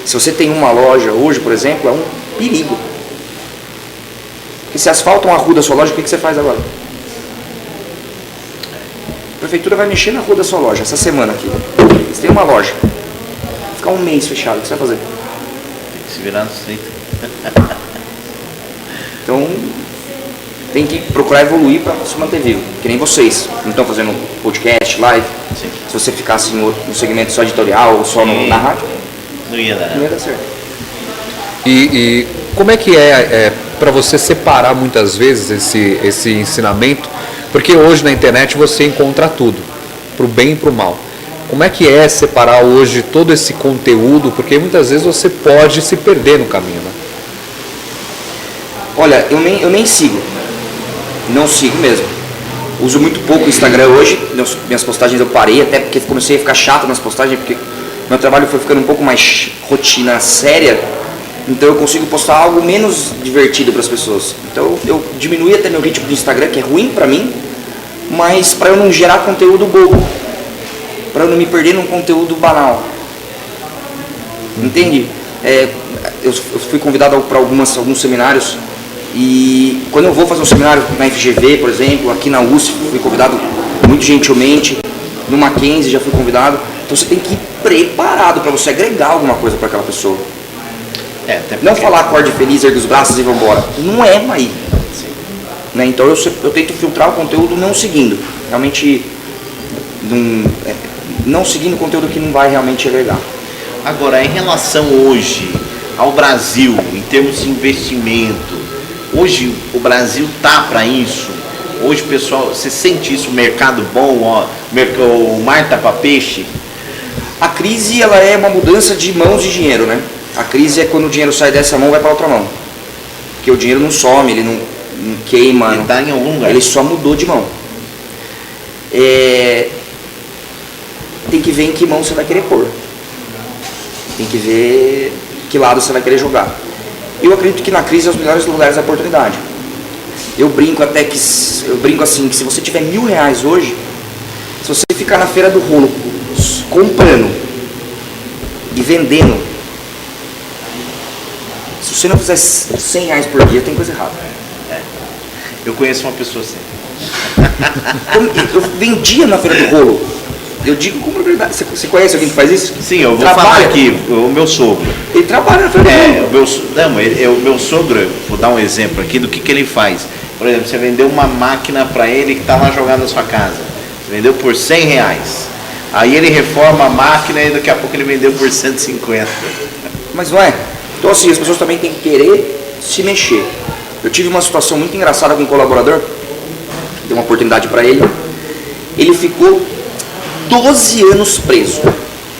Se você tem uma loja hoje, por exemplo, é um perigo. Porque se asfaltam a rua da sua loja, o que você faz agora? A prefeitura vai mexer na rua da sua loja essa semana aqui. Você tem uma loja. Vai ficar um mês fechado, o que você vai fazer? Tem que se virar no centro. Então, tem que procurar evoluir para se manter vivo. Que nem vocês. Não estão fazendo podcast, live. Sim. Se você ficasse no segmento só editorial ou só na rádio, não ia dar. não ia dar certo. E como é que é para você separar muitas vezes esse ensinamento? Porque hoje na internet você encontra tudo, pro bem e pro mal. Como é que é separar hoje todo esse conteúdo? Porque muitas vezes você pode se perder no caminho, né? Olha, eu nem sigo. Não sigo mesmo. Uso muito pouco o Instagram hoje. Minhas postagens eu parei, até porque comecei a ficar chato nas postagens, porque meu trabalho foi ficando um pouco mais rotina séria. Então eu consigo postar algo menos divertido para as pessoas. Então eu diminuí até meu ritmo do Instagram, que é ruim para mim, mas para eu não gerar conteúdo bobo, para eu não me perder num conteúdo banal. Entende? Eu fui convidado para alguns seminários, e quando eu vou fazer um seminário na FGV, por exemplo, aqui na USP, fui convidado muito gentilmente, no Mackenzie já fui convidado. Então você tem que ir preparado para você agregar alguma coisa para aquela pessoa. Não falar acorde feliz, ergue os braços e vamos embora. Não é aí. Né? Então eu tento filtrar o conteúdo não seguindo. Realmente não seguindo o conteúdo que não vai realmente agregar. Agora, em relação hoje ao Brasil, em termos de investimento, hoje o Brasil tá para isso? Hoje, pessoal, você sente isso, mercado bom, o mar tá para peixe? A crise, ela é uma mudança de mãos de dinheiro, né? A crise é quando o dinheiro sai dessa mão e vai para outra mão. Porque o dinheiro não some, ele não queima. Ele está em algum lugar. Ele só mudou de mão. Tem que ver em que mão você vai querer pôr. Tem que ver que lado você vai querer jogar. Eu acredito que na crise é os melhores lugares da oportunidade. Eu brinco assim, que se você tiver R$1.000 hoje, se você ficar na feira do rolo comprando e vendendo, se você não fizer R$100 por dia, tem coisa errada. Eu conheço uma pessoa assim. Eu vendia na feira do rolo. Eu digo com propriedade. Você conhece alguém que faz isso? Sim, eu vou falar aqui, o meu sogro. Ele trabalha na feira do rolo. O meu sogro, vou dar um exemplo aqui do que ele faz. Por exemplo, você vendeu uma máquina para ele que está lá jogada na sua casa. Você vendeu por R$100. Aí ele reforma a máquina e daqui a pouco ele vendeu por 150. Mas não é? Então assim, as pessoas também têm que querer se mexer. Eu tive uma situação muito engraçada com um colaborador, dei uma oportunidade para ele. Ele ficou 12 anos preso,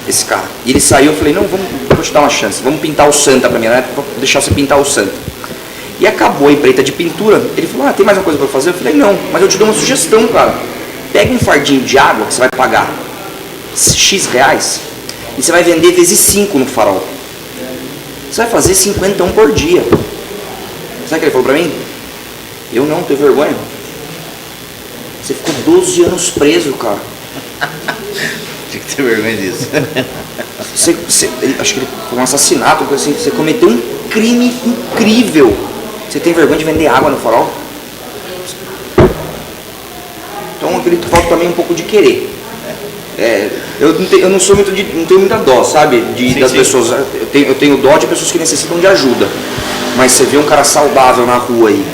esse cara. E ele saiu, eu falei, não, vou te dar uma chance, vamos pintar o Santa pra mim, né? Vou deixar você pintar o Santa. E acabou a empreita de pintura. Ele falou, tem mais uma coisa para fazer? Eu falei, não, mas eu te dou uma sugestão, cara. Pega um fardinho de água que você vai pagar X reais e você vai vender vezes 5 no farol. Você vai fazer 50 por dia. Sabe o que ele falou pra mim? Eu não, tenho vergonha. Você ficou 12 anos preso, cara. Tinha que ter vergonha disso. Acho que ele foi um assassinato, assim, você cometeu um crime incrível. Você tem vergonha de vender água no farol? Então acredito que falta também um pouco de querer. Eu não sou não tenho muita dó, sabe? Das pessoas. Eu tenho dó de pessoas que necessitam de ajuda. Mas você vê um cara saudável na rua aí,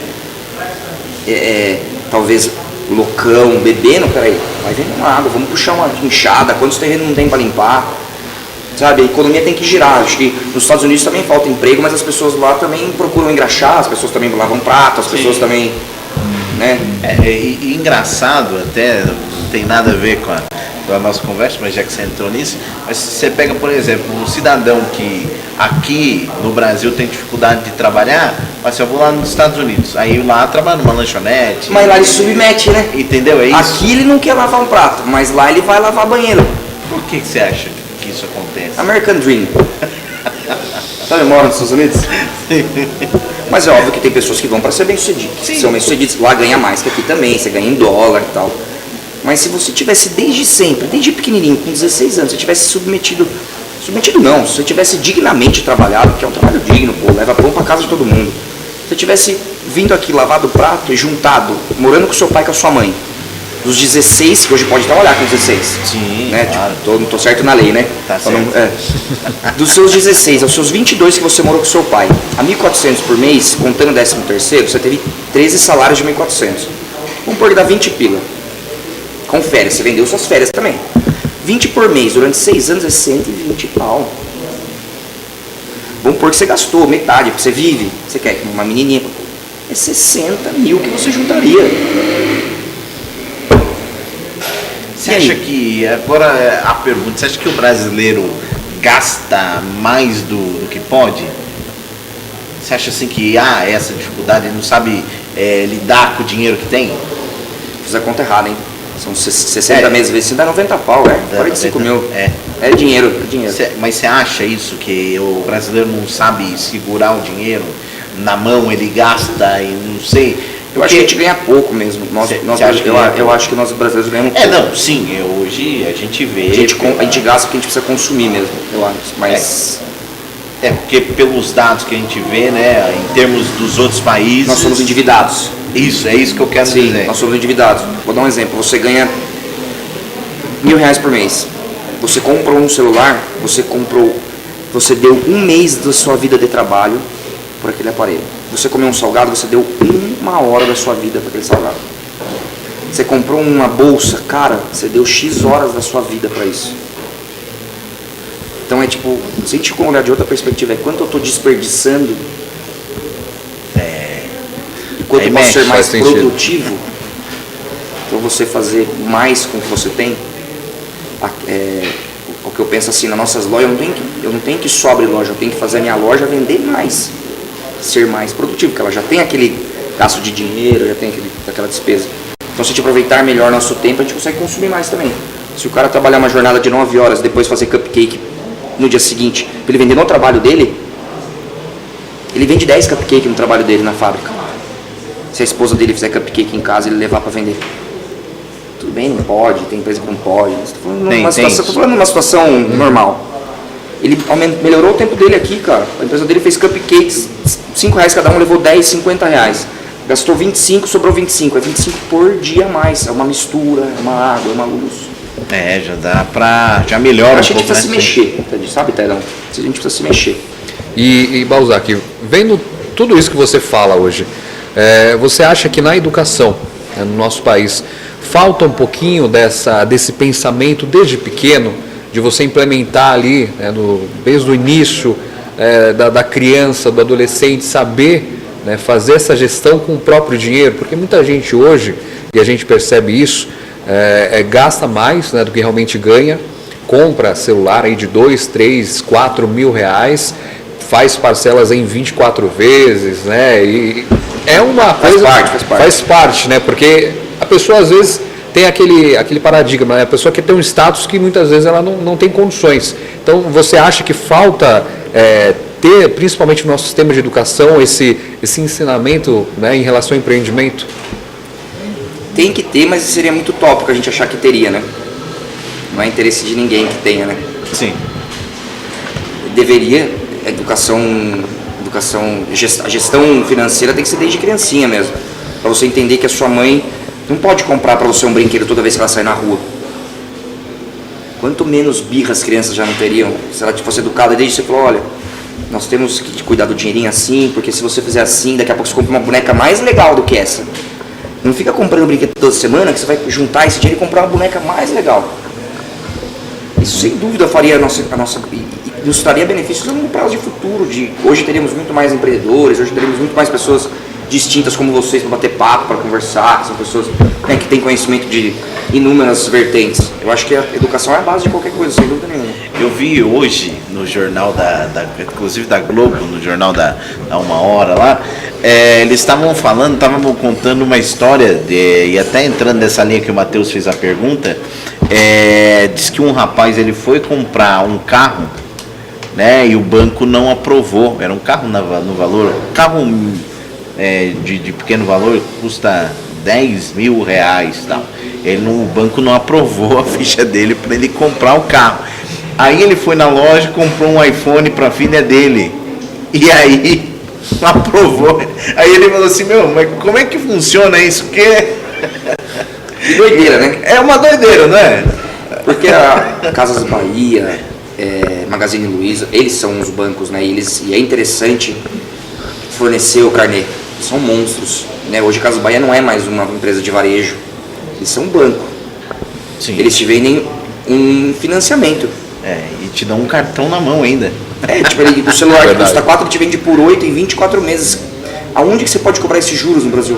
talvez loucão, bebendo, peraí, vai vender uma água, vamos puxar uma enxada, quantos terrenos não tem para limpar? Sabe, a economia tem que girar. Acho que nos Estados Unidos também falta emprego, mas as pessoas lá também procuram engraxar, as pessoas também lavam prato, as pessoas também, né? E engraçado, até não tem nada a ver com a nossa conversa, mas já que você entrou nisso, mas você pega, por exemplo, um cidadão que aqui no Brasil tem dificuldade de trabalhar, mas eu vou lá nos Estados Unidos, aí lá trabalha numa lanchonete. Mas lá ele submete, né? Entendeu? É isso? Aqui ele não quer lavar um prato, mas lá ele vai lavar banheiro. Por que você acha que isso acontece? American Dream. Sabe, mora nos Estados Unidos? Mas é óbvio que tem pessoas que vão para ser bem-sucedidas. São bem-sucedidas, lá ganha mais que aqui também, você ganha em dólar e tal. Mas se você tivesse desde sempre, desde pequenininho, com 16 anos, você tivesse submetido não, se você tivesse dignamente trabalhado, que é um trabalho digno, pô, leva pão para casa de todo mundo. Se você tivesse vindo aqui, lavado o prato e juntado, morando com seu pai e com a sua mãe, dos 16, que hoje pode trabalhar com 16. Sim, né? Claro. Tipo, tô certo na lei, né? Tá certo. Dos seus 16 aos seus 22 que você morou com seu pai, a 1.400 por mês, contando 13º, você teve 13 salários de 1.400. Vamos pôr que dá 20 pila. Com férias, você vendeu suas férias também. 20 por mês, durante 6 anos é 120 pau. Vamos pôr que você gastou metade, porque você vive, você quer uma menininha. É 60 mil que você juntaria. Você acha que, agora a pergunta, você acha que o brasileiro gasta mais do que pode? Você acha assim que essa dificuldade, ele não sabe lidar com o dinheiro que tem? Fiz a conta errada, hein? São 60 meses vezes, dá 90 pau, 45 mil. É dinheiro, Mas você acha isso, que o brasileiro não sabe segurar o dinheiro na mão, ele gasta e não sei? Eu acho que a gente ganha pouco mesmo. Eu acho que nós brasileiros ganhamos pouco. Não, sim, hoje a gente vê. A gente gasta porque a gente precisa consumir mesmo, eu acho. Mas. Porque pelos dados que a gente vê, né, em termos dos outros países. Nós somos endividados. É isso que eu quero dizer. Nós somos endividados. Vou dar um exemplo. Você ganha R$1.000 por mês. Você comprou um celular, você deu um mês da sua vida de trabalho por aquele aparelho. Você comeu um salgado, você deu 1 hora da sua vida para aquele salgado. Você comprou uma bolsa, cara, você deu X horas da sua vida para isso. Então é tipo, se a gente olhar de outra perspectiva, quanto eu estou desperdiçando e quanto eu posso ser mais produtivo para você fazer mais com o que você tem. O que eu penso assim, nas nossas lojas, eu não tenho que só abrir loja, eu tenho que fazer a minha loja vender mais, ser mais produtivo, porque ela já tem aquele gasto de dinheiro, já tem aquela despesa. Então se a gente aproveitar melhor nosso tempo, a gente consegue consumir mais também. Se o cara trabalhar uma jornada de 9 horas, depois fazer cupcake no dia seguinte, para ele vender no trabalho dele, ele vende 10 cupcake no trabalho dele na fábrica. Se a esposa dele fizer cupcake em casa, ele levar para vender. Tudo bem, não pode, tem empresa que não pode. Estou falando numa situação normal. Ele melhorou o tempo dele aqui, cara. A empresa dele fez cupcakes, R$5 cada um, levou 10, R$50. Gastou 25, sobrou 25. É 25 por dia a mais. É uma mistura, é uma água, é uma luz. Já dá pra... já melhora um pouco. A gente precisa se mexer, sabe, Tedão? A gente precisa se mexer. E Balzac, vendo tudo isso que você fala hoje, você acha que na educação, no nosso país, falta um pouquinho desse pensamento desde pequeno, de você implementar ali, desde o início da criança, do adolescente, saber fazer essa gestão com o próprio dinheiro? Porque muita gente hoje, e a gente percebe isso, gasta mais do que realmente ganha, compra celular aí de 2, 3, 4 mil reais, faz parcelas em 24 vezes, né? E é uma coisa... Faz parte, né? Porque a pessoa às vezes tem aquele paradigma, né? A pessoa quer ter um status que muitas vezes ela não tem condições. Então, você acha que falta ter, principalmente no nosso sistema de educação, esse ensinamento, né, em relação ao empreendimento? Tem que ter, mas seria muito utópico a gente achar que teria, né? Não é interesse de ninguém que tenha, né? Sim. Deveria, a gestão financeira tem que ser desde criancinha mesmo. Para você entender que a sua mãe não pode comprar para você um brinquedo toda vez que ela sai na rua. Quanto menos birra as crianças já não teriam, se ela fosse educada desde você falou, olha, nós temos que cuidar do dinheirinho assim, porque se você fizer assim, daqui a pouco você compra uma boneca mais legal do que essa. Não fica comprando brinquedo toda semana que você vai juntar esse dinheiro e comprar uma boneca mais legal. Isso sem dúvida faria nos traria benefícios a longo prazo de futuro. Hoje teríamos muito mais empreendedores, hoje teríamos muito mais pessoas distintas como vocês para bater papo, para conversar, são pessoas, né, que têm conhecimento de inúmeras vertentes. Eu acho que a educação é a base de qualquer coisa, sem dúvida nenhuma. Eu vi hoje no jornal inclusive da Globo, no jornal da Uma Hora lá, eles estavam contando uma história, e até entrando nessa linha que o Matheus fez a pergunta, diz que um rapaz ele foi comprar um carro, né, e o banco não aprovou. Era um carro no valor, carro de pequeno valor, custa 10 mil reais, tal. O banco não aprovou a ficha dele para ele comprar o carro. Aí ele foi na loja e comprou um iPhone para a filha dele. E aí não aprovou. Aí ele falou assim, mas como é que funciona isso? Porque que doideira, né? É uma doideira, não é? Porque a Casas Bahia, Magazine Luiza, eles são os bancos, né? E é interessante fornecer o carnê. São monstros, né? Hoje a Casas Bahia não é mais uma empresa de varejo. Eles são um banco. Sim. Eles te vendem um financiamento. E te dão um cartão na mão ainda. O celular que custa 4, ele te vende por 8 em 24 meses. Aonde que você pode cobrar esses juros no Brasil?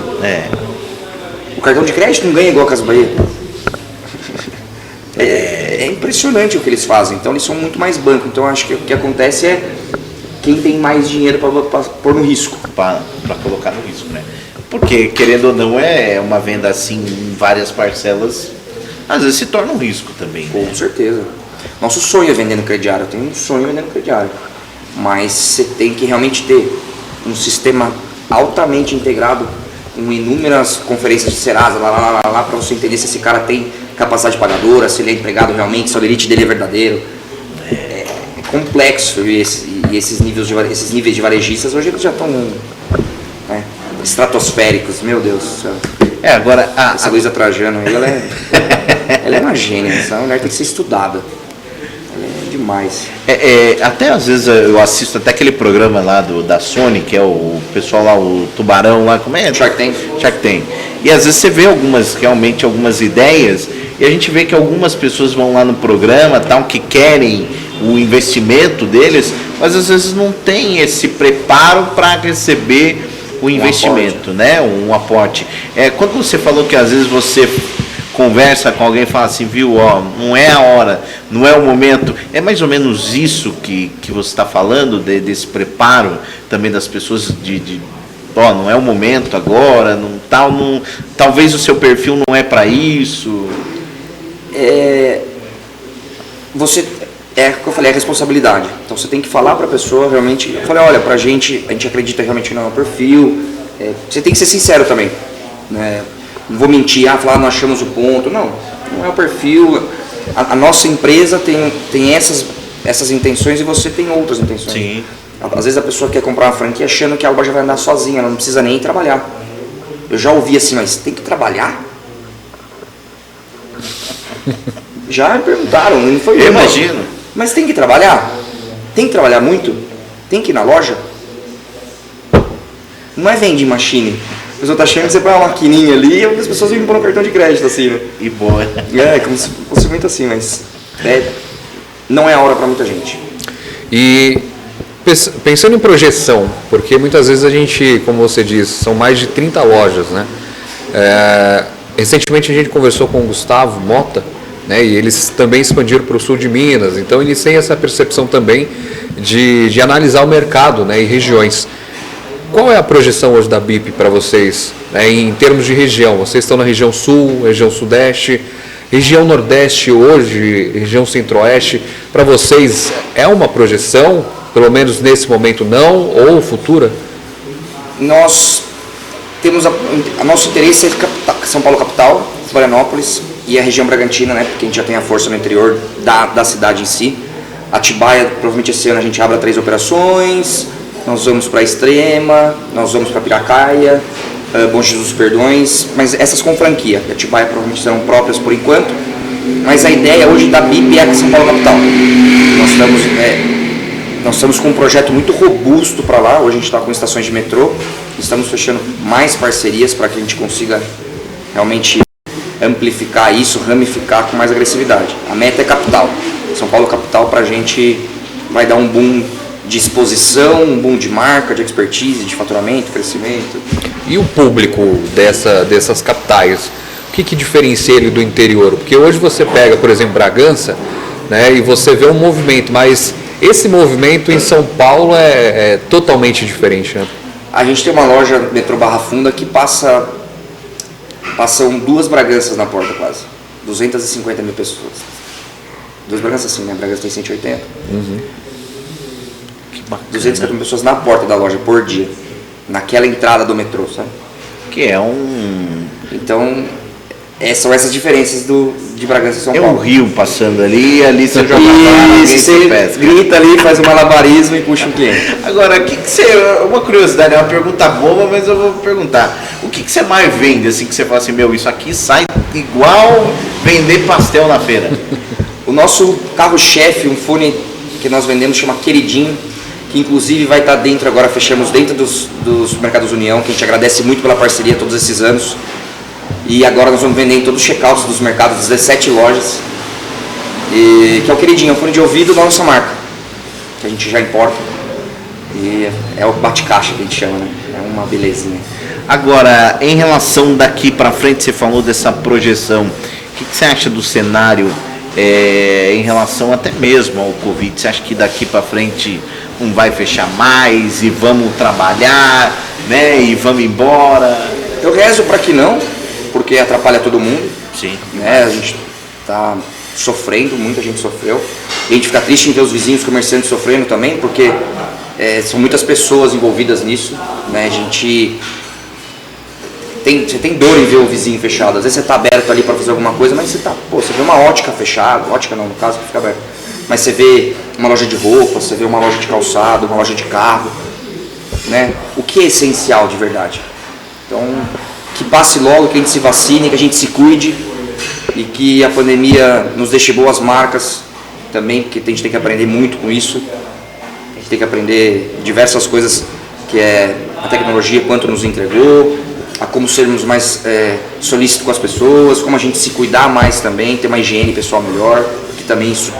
O cartão de crédito não ganha igual a Casas Bahia. É impressionante o que eles fazem. Então eles são muito mais banco. Então acho que o que acontece é quem tem mais dinheiro para pôr no risco. Para colocar no risco, né? Porque, querendo ou não, uma venda assim em várias parcelas, às vezes se torna um risco também. Com certeza. Nosso sonho é vender no crediário. Eu tenho um sonho vendendo no crediário. Mas você tem que realmente ter um sistema altamente integrado, com inúmeras conferências de Serasa, para você entender se esse cara tem capacidade pagadora, se ele é empregado realmente, se o limite dele é verdadeiro. É complexo. E esses níveis de varejistas hoje eles já estão estratosféricos, meu Deus do céu. Agora essa Luísa Trajano, ela é uma gênia. Essa mulher tem que ser estudada. Ela é demais. Até às vezes eu assisto até aquele programa lá da Sony, que é o pessoal lá, o Tubarão lá, como é? Shark Tank. E às vezes você vê algumas ideias, e a gente vê que algumas pessoas vão lá no programa, tal, que querem o investimento deles, mas às vezes não tem esse preparo para receber o investimento, né? Um aporte. Quando você falou que às vezes você conversa com alguém e fala assim, viu, não é a hora, não é o momento, é mais ou menos isso que você está falando, desse preparo também das pessoas não é o momento agora, talvez o seu perfil não é para isso. O que eu falei, é responsabilidade. Então você tem que falar para a pessoa realmente. Eu falei, olha, a gente acredita realmente que não é o perfil. Você tem que ser sincero também, né? Não vou mentir, falar não achamos o ponto. Não é o perfil. A nossa empresa tem essas intenções e você tem outras intenções. Sim. Às vezes a pessoa quer comprar uma franquia achando que a Alba já vai andar sozinha, ela não precisa nem trabalhar. Eu já ouvi assim, mas tem que trabalhar? Já me perguntaram, não foi eu imagino. Mas tem que trabalhar? Tem que trabalhar muito? Tem que ir na loja? Não é vending machine. A pessoa tá achando que você põe uma maquininha ali e as pessoas vêm pôr um cartão de crédito assim, né? E boa. Como se fosse muito assim, mas não é a hora para muita gente. E pensando em projeção, porque muitas vezes a gente, como você diz, são mais de 30 lojas, né? Recentemente a gente conversou com o Gustavo Mota, né, e eles também expandiram para o sul de Minas, então eles têm essa percepção também de analisar o mercado, né, e regiões. Qual é a projeção hoje da BIP para vocês, né, em termos de região? Vocês estão na região sul, região sudeste, região nordeste hoje, região centro-oeste. Para vocês é uma projeção, pelo menos nesse momento não, ou futura? Nós temos nosso interesse é São Paulo capital, Florianópolis e a região Bragantina, né, porque a gente já tem a força no interior da cidade em si. Atibaia, provavelmente esse ano a gente abre 3 operações, nós vamos para Extrema, nós vamos para Piracaia, Bom Jesus dos Perdões, mas essas com franquia. Atibaia provavelmente serão próprias por enquanto, mas a ideia hoje da BIP é São Paulo capital. Nós estamos com um projeto muito robusto para lá, hoje a gente está com estações de metrô, estamos fechando mais parcerias para que a gente consiga realmente amplificar isso, ramificar com mais agressividade. A meta é capital. São Paulo capital para a gente vai dar um boom de exposição, um boom de marca, de expertise, de faturamento, crescimento. E o público dessas capitais, o que diferencia ele do interior? Porque hoje você pega, por exemplo, Bragança, né, e você vê um movimento, mas esse movimento em São Paulo é totalmente diferente, né? A gente tem uma loja metrô Barra Funda que passam 2 Braganças na porta quase. 250 mil pessoas. 2 Braganças sim, né? Bragança tem 180. Que bacana. 250 mil pessoas na porta da loja por dia. Naquela entrada do metrô, sabe? Que é um... Então, são essas diferenças de Bragança e São Paulo. É um rio passando ali e ali você joga Você grita ali, faz um malabarismo e puxa o cliente. Agora, o que você... Uma curiosidade, é uma pergunta boba, mas eu vou perguntar. O que você mais vende, assim, que você fala assim, meu, isso aqui sai igual vender pastel na feira? O nosso carro-chefe, um fone que nós vendemos, chama Queridinho, que inclusive vai estar dentro, agora fechamos dentro dos Mercados União, que a gente agradece muito pela parceria todos esses anos. E agora nós vamos vender em todos os checkouts dos mercados, 17 lojas, que é o Queridinho, é um fone de ouvido da nossa marca, que a gente já importa. E é o bate-caixa que a gente chama, né? É uma belezinha. Agora, em relação daqui para frente, você falou dessa projeção. O que você acha do cenário em relação até mesmo ao Covid? Você acha que daqui para frente não vai fechar mais e vamos trabalhar, né? E vamos embora? Eu rezo para que não, porque atrapalha todo mundo. Sim. Né? A gente está sofrendo, muita gente sofreu. E a gente fica triste em ver os vizinhos comerciantes sofrendo também, porque são muitas pessoas envolvidas nisso. Né? Você tem dor em ver o vizinho fechado. Às vezes você está aberto ali para fazer alguma coisa, mas você vê uma ótica fechada, ótica não, no caso, que fica aberto. Mas você vê uma loja de roupa, você vê uma loja de calçado, uma loja de carro. Né? O que é essencial de verdade? Então, que passe logo, que a gente se vacine, que a gente se cuide e que a pandemia nos deixe boas marcas também, porque a gente tem que aprender muito com isso. A gente tem que aprender diversas coisas, que é a tecnologia, quanto nos entregou, a como sermos mais solícitos com as pessoas, como a gente se cuidar mais também, ter uma higiene pessoal melhor, que também isso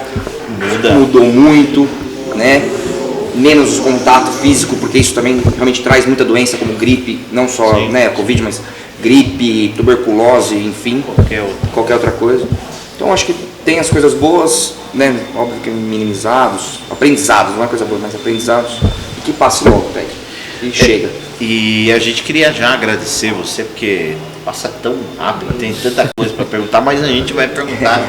mudou muito, né? Menos contato físico, porque isso também realmente traz muita doença, como gripe, não só a Covid, mas gripe, tuberculose, enfim, qualquer outra coisa. Então acho que tem as coisas boas, né? Óbvio que minimizados, aprendizados, não é coisa boa, mas aprendizados, e que passe logo, velho, e chega. E a gente queria já agradecer você, porque passa tão rápido, tem tanta coisa para perguntar, mas a gente vai perguntar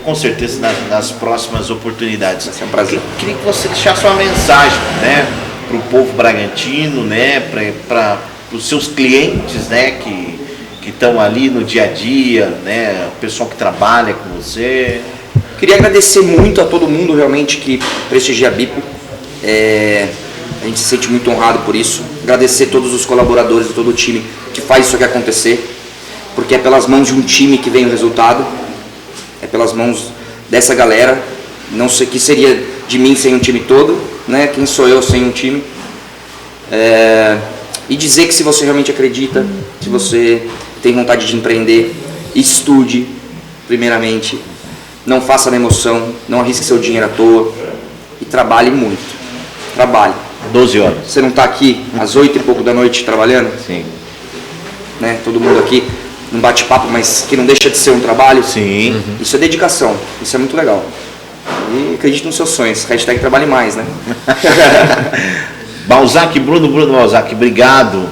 com certeza nas próximas oportunidades. Vai ser um prazer. Queria que você deixasse uma mensagem, né, para o povo bragantino, né, para os seus clientes, né, que estão ali no dia a dia, né, o pessoal que trabalha com você. Queria agradecer muito a todo mundo realmente que prestigia a BIP. A gente se sente muito honrado por isso. Agradecer todos os colaboradores e todo o time que faz isso aqui acontecer, porque é pelas mãos de um time que vem o resultado, é pelas mãos dessa galera. Não sei o que seria de mim sem um time todo, né? Quem sou eu sem um time? E dizer que se você realmente acredita, se você tem vontade de empreender, estude primeiramente, não faça na emoção, não arrisque seu dinheiro à toa e trabalhe muito. Trabalhe. 12 horas. Você não está aqui às 8 e pouco da noite trabalhando? Sim. Né? Todo mundo aqui num bate-papo, mas que não deixa de ser um trabalho. Sim. Isso é dedicação, isso é muito legal. E acredite nos seus sonhos. Hashtag trabalhe mais, né? Balzac, Bruno Balzac, obrigado.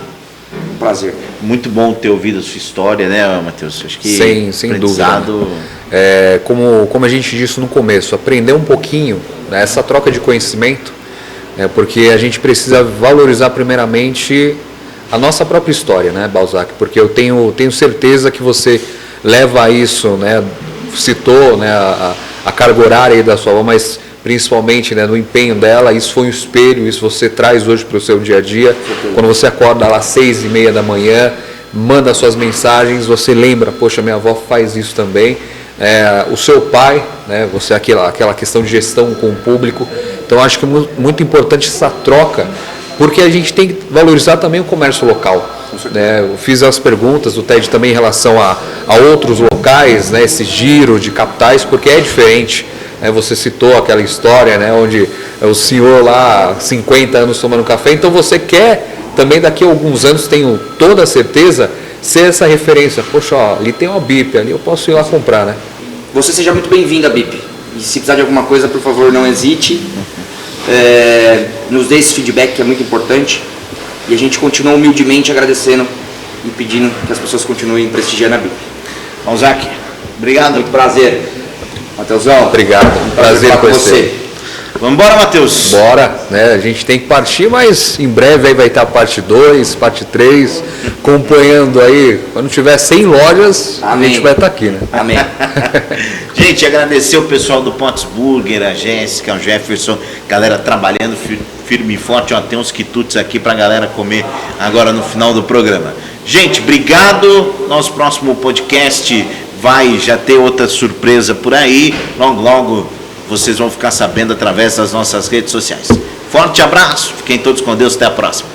Prazer. Muito bom ter ouvido a sua história, né, Matheus? Acho que Sem dúvida. Como a gente disse no começo, aprender um pouquinho, né, essa troca de conhecimento, porque a gente precisa valorizar primeiramente a nossa própria história, né, Balzac? Porque eu tenho certeza que você leva isso, né, citou, né, a carga horária aí da sua avó, mas principalmente, né, no empenho dela, isso foi um espelho, isso você traz hoje para o seu dia a dia. Quando você acorda lá às 6:30 da manhã, manda suas mensagens, você lembra, poxa, minha avó faz isso também. O seu pai, né, você aquela questão de gestão com o público. Então acho que é muito importante essa troca, porque a gente tem que valorizar também o comércio local. Né? Eu fiz as perguntas do TED também em relação a outros locais, né, esse giro de capitais, porque é diferente. Você citou aquela história, né, onde o senhor lá, 50 anos tomando café, então você quer também daqui a alguns anos, tenho toda a certeza, ser essa referência. Poxa, ó, ali tem uma BIP, ali eu posso ir lá comprar, né? Você seja muito bem-vindo à BIP. E se precisar de alguma coisa, por favor, não hesite. Nos dê esse feedback que é muito importante. E a gente continua humildemente agradecendo e pedindo que as pessoas continuem prestigiando a BIP. Balzac, obrigado. Muito prazer. Matheusão, obrigado. Prazer com você. Vamos embora, Matheus. Bora, né? A gente tem que partir, mas em breve aí vai estar parte 2, parte 3, acompanhando aí. Quando tiver 100 lojas, Amém. A gente vai estar aqui, né? Amém. Gente, agradecer o pessoal do Potts Burger, a Jéssica, o Jefferson, galera trabalhando firme e forte. Ó, tem uns quitutes aqui pra galera comer agora no final do programa. Gente, obrigado. Nosso próximo podcast vai já ter outra surpresa por aí. Logo vocês vão ficar sabendo através das nossas redes sociais. Forte abraço, fiquem todos com Deus, até a próxima.